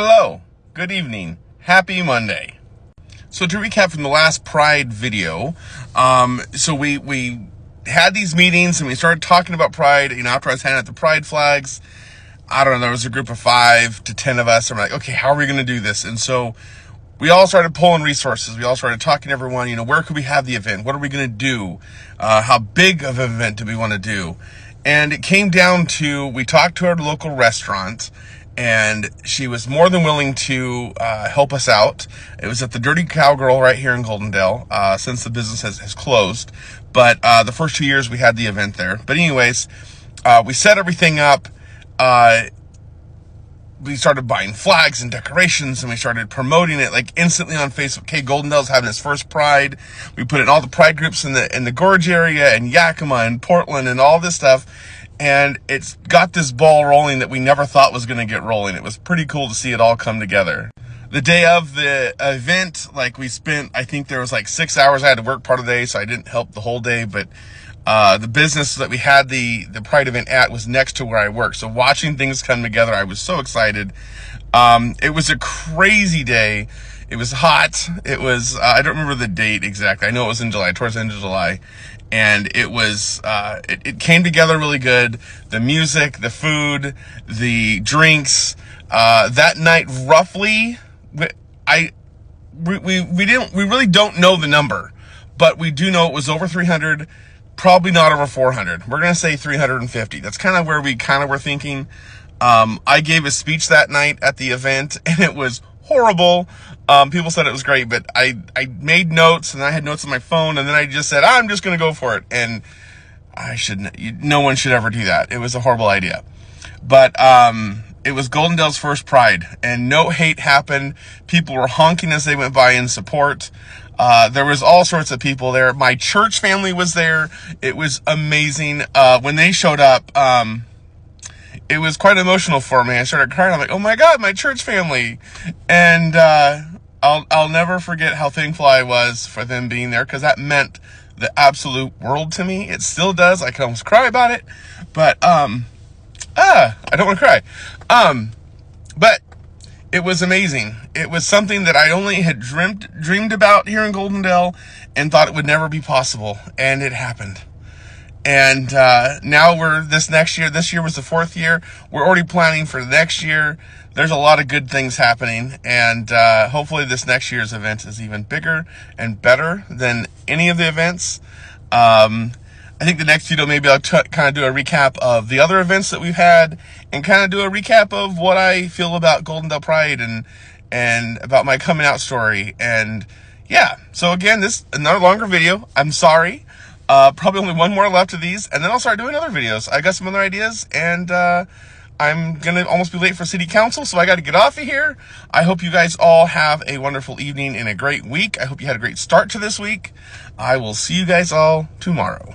Hello, good evening, happy Monday. So to recap from the last Pride video, so we had these meetings and we started talking about Pride, after I was handing out the Pride flags. I don't know, there was a group of 5 to 10 of us, and we're like, okay, how are we gonna do this? And so we all started pulling resources. We all started talking to everyone, where could we have the event? What are we gonna do? How big of an event do we wanna do? And it came down to, we talked to our local restaurant, and she was more than willing to help us out. It was at the Dirty Cowgirl right here in Goldendale, since the business has closed. But the first 2 years we had the event there. But anyways, we set everything up. We started buying flags and decorations, and we started promoting it like instantly on Facebook. Okay, Goldendale's having its first Pride. We put it in all the Pride groups in the Gorge area and Yakima and Portland and all this stuff. And it's got this ball rolling that we never thought was going to get rolling. It was pretty cool to see it all come together. The day of the event, we spent, I think there was 6 hours. I had to work part of the day, so I didn't help the whole day. But the business that we had the Pride event at was next to where I work. So watching things come together, I was so excited. It was a crazy day. It was hot. It was, I don't remember the date exactly. I know it was in July, towards the end of July. And it was, it came together really good. The music, the food, the drinks, that night roughly, we really don't know the number, but we do know it was over 300, probably not over 400. We're going to say 350. That's kind of where we were thinking. I gave a speech that night at the event, and it was horrible. People said it was great, but I made notes, and I had notes on my phone, and then I just said, I'm just going to go for it. And no one should ever do that. It was a horrible idea. But, it was Goldendale's first Pride, and no hate happened. People were honking as they went by in support. There was all sorts of people there. My church family was there. It was amazing. When they showed up, it was quite emotional for me. I started crying. I'm like, oh my God, my church family. And, I'll never forget how thankful I was for them being there, because that meant the absolute world to me. It still does. I can almost cry about it, but, I don't want to cry. But it was amazing. It was something that I only had dreamed about here in Goldendale and thought it would never be possible. And it happened. And, now this year was the 4th year. We're already planning for next year. There's a lot of good things happening. And, hopefully this next year's event is even bigger and better than any of the events. I think the next video, maybe I'll kind of do a recap of the other events that we've had and kind of do a recap of what I feel about Goldendale Pride and about my coming out story. And yeah, so again, this another longer video. I'm sorry. Probably only one more left of these, and then I'll start doing other videos. I got some other ideas, and I'm going to almost be late for city council, so I got to get off of here. I hope you guys all have a wonderful evening and a great week. I hope you had a great start to this week. I will see you guys all tomorrow.